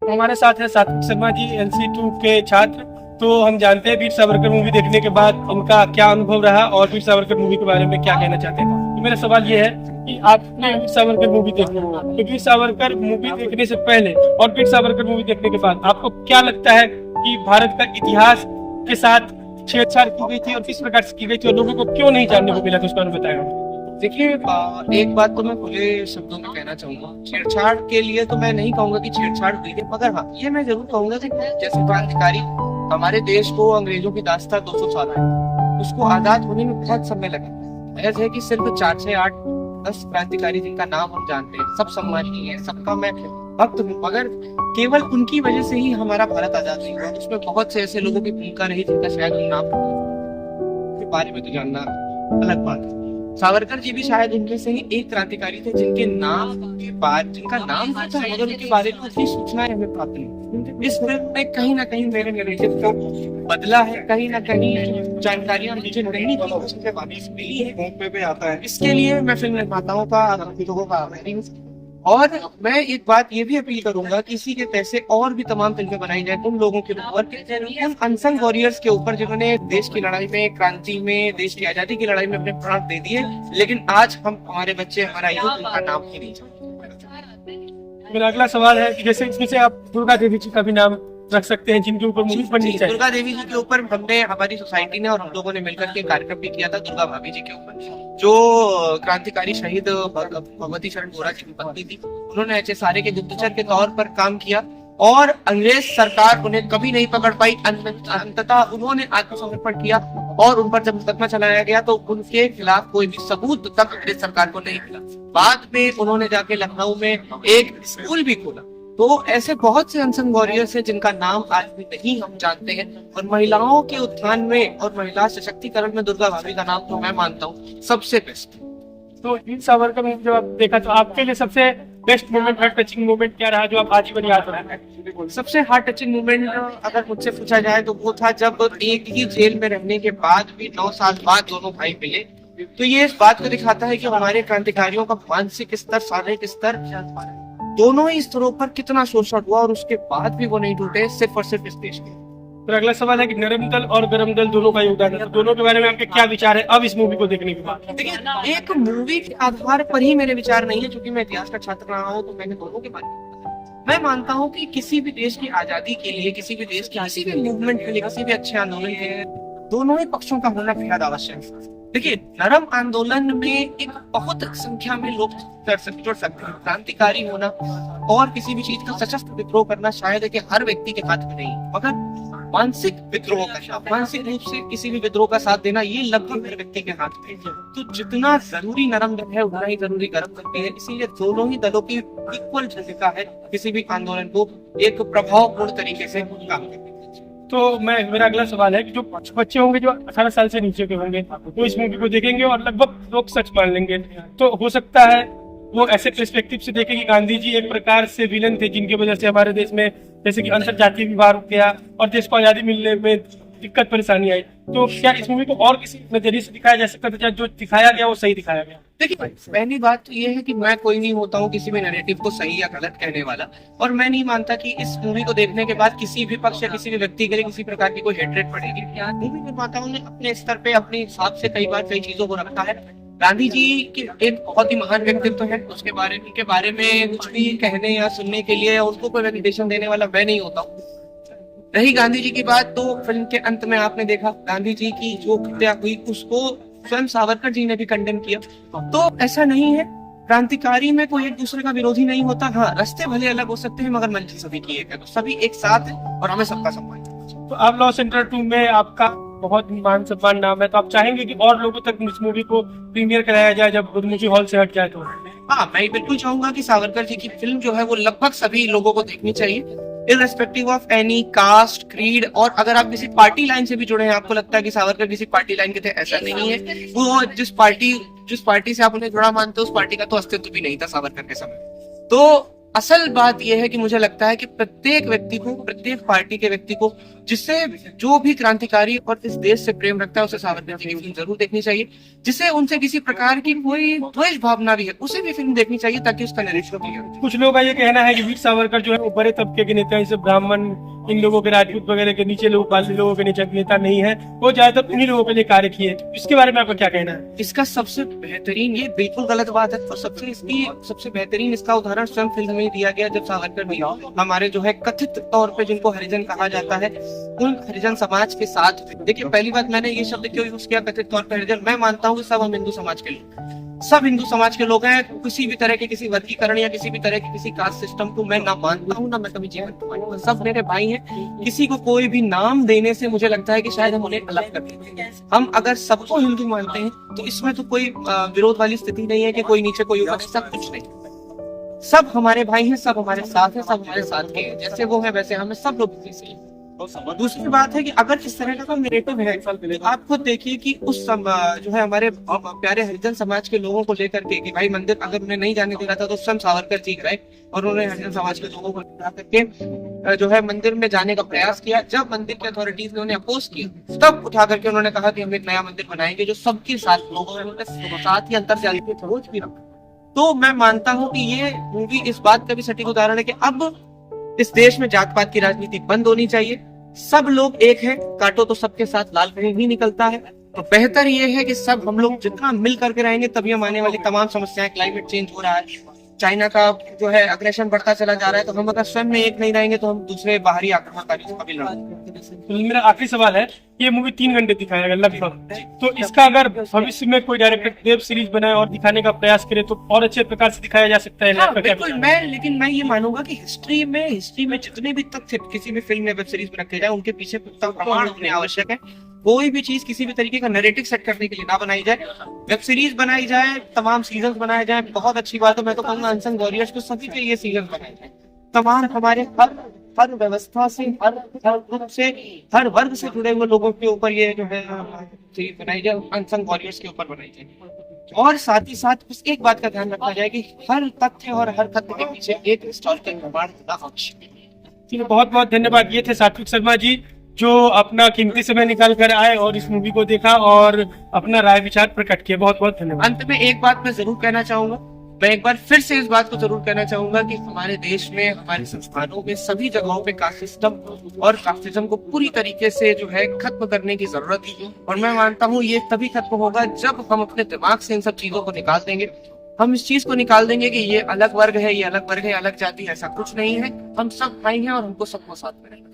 हमारे साथ है सात्विक शर्मा जी, NC2 के छात्र। तो हम जानते हैं वीर सावरकर मूवी देखने के बाद उनका क्या अनुभव रहा और वीर सावरकर मूवी के बारे में क्या कहना चाहते हैं। तो मेरा सवाल ये है कि आपने वीर सावरकर मूवी देखी, तो वीर सावरकर मूवी देखने से पहले और वीर सावरकर मूवी देखने के बाद आपको क्या लगता है कि भारत का इतिहास के साथ छेड़छाड़ की गई थी और किस प्रकार से की गई थी और लोगों को क्यों नहीं जानने को मिला था, उसका बताया। देखिए, एक बात तो मैं खुले शब्दों में कहना चाहूंगा। छेड़छाड़ के लिए तो मैं नहीं कहूंगा कि छेड़छाड़ हुई है, मगर हाँ, ये मैं जरूर कहूंगा कि जैसे क्रांतिकारी हमारे देश को अंग्रेजों की दास्तां 200 साल है, उसको आजाद होने में बहुत समय लगा। ऐसा है कि सिर्फ 4 से 8 10 क्रांतिकारी जिनका नाम हम जानते हैं, सब सम्मानीय है, सबका मैं भक्त हूँ, मगर केवल उनकी वजह से ही हमारा भारत आजाद नहीं हुआ। उसमें बहुत से ऐसे लोगों की भूमिका रही जिनका शायद हम नाम के बारे में तो जानना अलग बात है। सावरकर जी भी शायद उनमें से ही एक क्रांतिकारी थे जिनके नाम के बाद, जिनका नाम था मगर उनके बारे में उतनी सूचनाएं हमें प्राप्त नहीं। इस फिल्म में कहीं ना कहीं मेरे नैरेटिव का बदला है, कहीं ना कहीं जानकारियां मुझे नहीं थी, मुझे वापस मिली है पे आता है। इसके लिए मैं फिल्म निर्माताओं का, लोगों का आभारी हूँ। और मैं एक बात ये भी अपील करूंगा कि इसी के पैसे और भी तमाम फिल्में बनाई जाए उन लोगों के ऊपर, उन अनसंग वॉरियर्स के ऊपर जिन्होंने देश की लड़ाई में, क्रांति में, देश की आजादी की लड़ाई में अपने प्राण दे दिए, लेकिन आज हम, हमारे बच्चे, हमारा यूथ उनका नाम ही नहीं जानते। मेरा अगला सवाल है कि जैसे इसमें से आप दुर्गा देवी जी का भी नाम रख सकते हैं जिनके ऊपर मूवी बननी चाहिए। दुर्गा देवी जी के ऊपर हमने, हमारी सोसाइटी ने और हम लोगों ने मिलकर के कार्यक्रम भी किया था दुर्गा भाभी जी के ऊपर, जो क्रांतिकारी शहीद भगवती शरण बोरा जी की पत्नी थी। उन्होंने HSRA के गुप्तचर के तौर पर काम किया और अंग्रेज सरकार उन्हें कभी नहीं पकड़ पाई। अंततः उन्होंने आत्मसमर्पण किया और उन पर जब मुकदमा चलाया गया तो उनके खिलाफ कोई भी सबूत तक अंग्रेज सरकार को नहीं मिला। बाद में उन्होंने जाके लखनऊ में एक स्कूल भी खोला। तो ऐसे बहुत से अनसंग वॉरियर्स हैं जिनका नाम आज भी नहीं हम जानते हैं, और महिलाओं के उत्थान में और महिला सशक्तिकरण में दुर्गा भाभी का नाम तो मैं मानता हूँ सबसे बेस्ट। तो वीर सावरकर मूवी जब आप देखा तो आपके लिए सबसे best moment, heart touching moment क्या रहा जो आप आजीवन याद रखते हैं? सबसे हार्ट टचिंग मोमेंट अगर मुझसे पूछा जाए तो वो था जब एक ही जेल में रहने के बाद भी 9 साल बाद दोनों भाई मिले। तो ये इस बात को दिखाता है कि हमारे क्रांतिकारियों का मानसिक स्तर, शारीरिक स्तर, दोनों ही स्तरों पर कितना शोषण हुआ और उसके बाद भी वो नहीं टूटे, सिर्फ और सिर्फ इस देश के। फिर अगला सवाल है कि नरम दल और गरम दल दोनों का योगदान है, तो दोनों के बारे में आपके क्या विचार है अब इस मूवी को देखने के बाद? देखिए, एक मूवी के आधार पर ही मेरे विचार नहीं है, क्योंकि मैं इतिहास का छात्र रहा हूँ तो मैंने दोनों के बारे में पता। मैं मानता हूँ कि किसी भी देश की आजादी के लिए, किसी भी देश के किसी भी मूवमेंट के लिए, किसी भी अच्छे आंदोलन के लिए दोनों ही पक्षों का होना बेहद आवश्यक है। देखिए, नरम आंदोलन में एक बहुत संख्या में लोग जुड़ सकते हैं। क्रांतिकारी होना और किसी भी चीज का सशस्त्र विद्रोह करना शायद है कि हर व्यक्ति के हाथ में नहीं, मगर मानसिक विद्रोह करना, मानसिक रूप से किसी भी विद्रोह का साथ देना, ये लगभग हर व्यक्ति के हाथ में। तो जितना जरूरी नरम दल है उतना ही जरूरी गरम दल भी है। इसीलिए दोनों ही दलों की इक्वल भूमिका है किसी भी आंदोलन को एक प्रभावपूर्ण तरीके से काम करने। तो मेरा अगला सवाल है कि जो बच्चे होंगे जो 18 साल से नीचे के होंगे वो इस मूवी को देखेंगे और लगभग लोग सच मान लेंगे, तो हो सकता है वो ऐसे पर्सपेक्टिव से देखें कि गांधी जी एक प्रकार से विलन थे जिनकी वजह से हमारे देश में जैसे कि अंतरजातीय विवाह रुक गया और देश को आजादी मिलने में दिक्कत परेशानी आई। तो क्या इस मूवी को और किसी नजरिए से दिखाया जा सकता था, जो दिखाया गया वो सही दिखाया गया? देखिए, पहली बात तो ये है कि मैं कोई नहीं होता हूँ किसी भी नैरेटिव को सही या गलत कहने वाला, और मैं नहीं मानता कि इस मूवी को देखने के बाद किसी भी पक्ष या किसी भी व्यक्ति के लिए किसी प्रकार की कोई हेट्रेड पड़ेगी। मूवी निर्माताओं ने अपने स्तर पे, अपने हिसाब से कई बार कई चीजों को रखा है। गांधी जी के एक बहुत ही महान व्यक्तित्व है, उसके बारे में कुछ भी कहने या सुनने के लिए उनको कोई वैलिडेशन देने वाला मैं नहीं होता हूँ। रही गांधी जी की बात, तो फिल्म के अंत में आपने देखा गांधी जी की जो हत्या हुई उसको स्वयं सावरकर जी ने भी कंडेम किया। तो ऐसा नहीं है, क्रांतिकारी में कोई एक दूसरे का विरोधी नहीं होता। हाँ, रास्ते भले अलग हो सकते हैं मगर मंजिल सभी की एक है, तो सभी एक साथ है और हमें सबका सम्मान। तो आप लॉ सेंटर 2 में आपका बहुत मान सम्मान नाम है, तो आप चाहेंगे कि और लोगों तक इस मूवी को प्रीमियर कराया जाए जब गुरुमुखी हॉल से हट जाए? तो हाँ, मैं बिल्कुल चाहूंगा कि सावरकर जी की फिल्म जो है वो लगभग सभी लोगों को देखनी चाहिए, irrespective of any caste, creed. और अगर आप किसी पार्टी लाइन से भी जुड़े हैं, आपको लगता है कि सावरकर किसी पार्टी लाइन के थे, ऐसा नहीं है। वो जिस पार्टी से आप उन्हें जुड़ा मानते हो उस पार्टी का तो अस्तित्व भी नहीं था सावरकर के समय। तो असल बात यह है कि मुझे लगता है कि प्रत्येक व्यक्ति को, प्रत्येक पार्टी के व्यक्ति को, जिससे जो भी क्रांतिकारी और इस देश से प्रेम रखता है, उसे सावरकर जी की फिल्म जरूर देखनी चाहिए। जिसे उनसे किसी प्रकार की कोई द्वेष भावना भी है, उसे भी फिल्म देखनी चाहिए, ताकि उसका नरेटिव क्लियर हो। कुछ लोगों का ये कहना है कि वीर सावरकर जो है वो बड़े तबके के नेता हैं, जैसे ब्राह्मण, इन लोगों के, राजपूत वगैरह के नीचे लोग, बाकी लोगों के नीचे नेता नहीं है, वो ज्यादातर उन्हीं लोगों के लिए कार्य किए। इसके बारे में आपका क्या कहना है? इसका सबसे बेहतरीन, ये बिल्कुल गलत बात है, और सबसे बेहतरीन इसका उदाहरण स्वयं फिल्म में दिया गया, जब सावरकर भैया हमारे जो है कथित तौर पे, जिनको हरिजन कहा जाता है, उन हरिजन समाज के साथ थे। देखिए, पहली बात, मैंने ये शब्द क्यों यूज किया कथित तौर पे हरिजन? मैं मानता हूँ कि सब हम हिंदू समाज के लोग, सब हिंदू समाज के लोग हैं। किसी भी तरह के किसी वर्गीकरण या किसी भी तरह के किसी कास्ट सिस्टम को मैं ना मानता हूँ, ना मैं कभी जीवन में मानूंगा। सब मेरे भाई हैं। किसी को कोई भी नाम देने से मुझे लगता है कि शायद हम उन्हें अलग कर देते हैं। हम अगर सबको हिंदू मानते हैं तो इसमें तो कोई विरोध वाली स्थिति नहीं है कि कोई नीचे कोई ऊपर, सब कुछ नहीं। सब हमारे भाई हैं, सब हमारे साथ हैं, सब हमारे साथ के हैं। जैसे वो है वैसे हमें, सब लोग इसी से। दूसरी बात है कि अगर इस तरह का नैरेटिव है, तो आप खुद देखिए कि उस जो है हमारे प्यारे हरिजन समाज के लोगों को लेकर के, कि भाई मंदिर अगर उन्हें नहीं जाने दे रहा था तो स्वयं सावरकर जी गए और उन्होंने हरिजन समाज के लोगों को ला करके जो है मंदिर में जाने का प्रयास किया। जब मंदिर के अथॉरिटीज ने उन्हें अपोज किया, तब उठा करके उन्होंने कहा कि हम एक नया मंदिर बनाएंगे जो सबके साथ लोगों में साथ ही अंतर जाति के खरोच भी रखा। तो मैं मानता हूँ कि ये मूवी इस बात का भी सटीक उदाहरण है कि अब इस देश में जात पात की राजनीति बंद होनी चाहिए। सब लोग एक हैं, काटो तो सबके साथ लाल कहीं भी निकलता है। तो बेहतर ये है कि सब हम लोग जितना मिल करके रहेंगे, तभी हम आने वाली तमाम समस्याएं, क्लाइमेट चेंज हो रहा है, चाइना का जो है अग्रेशन बढ़ता चला जा रहा है, तो हम अगर स्वयं में एक नहीं रहेंगे तो हम दूसरे बाहरी आक्रमणकारियों से कभी लड़ेंगे। तो मेरा आखिरी सवाल है, ये मूवी 3 घंटे दिखाएगा लगभग, तो इसका अगर भविष्य में कोई डायरेक्टर वेब सीरीज बनाए और दिखाने का प्रयास करे तो और अच्छे प्रकार से दिखाया जा सकता है। हाँ, बिल्कुल। लेकिन मैं ये मानूंगा कि हिस्ट्री में जितने भी तथ्य किसी भी फिल्म में, वेब सीरीज में रखे जाए, उनके पीछे पुख्ता प्रमाण होने आवश्यक है। कोई भी चीज किसी भी तरीके का नैरेटिव सेट करने के लिए ना बनाई जाए। वेब सीरीज बनाई जाए, तमाम सीजन बनाए जाए, बहुत अच्छी बात है। मैं तो कहूंगा अनसंग वॉरियर्स को सभी के ये सीजन बनाए जाए। तमाम हमारे हर व्यवस्था से, हर ग्रुप से, हर वर्ग से जुड़े हुए लोगों के ऊपर ये जो है सीरीज बनाई जाए, अनसंग वॉरियर्स के ऊपर बनाई जाए। और साथ ही साथ बस एक बात का ध्यान रखा जाए कि हर तथ्य और हर तथ्य के पीछे एक हिस्टोरिकल प्रमाण होना आवश्यक है। बहुत बहुत धन्यवाद। ये थे सात्विक शर्मा जी, जो अपना कीमती समय निकाल कर आए और इस मूवी को देखा और अपना राय विचार प्रकट किए। बहुत बहुत धन्यवाद। अंत में एक बात मैं जरूर कहना चाहूंगा, मैं एक बार फिर से इस बात को जरूर कहना चाहूंगा कि हमारे देश में, हमारे संस्थानों में, सभी जगहों पे कास्ट सिस्टम और कास्टिज्म को पूरी तरीके से जो है खत्म करने की जरूरत है। और मैं मानता हूँ ये तभी खत्म होगा जब हम अपने दिमाग से इन सब चीजों को निकाल देंगे। हम इस चीज को निकाल देंगे कि ये अलग वर्ग है, ये अलग वर्ग है, अलग जाति है, ऐसा कुछ नहीं है। हम सब भाई हैं और हमको सबको साथ में रहना है।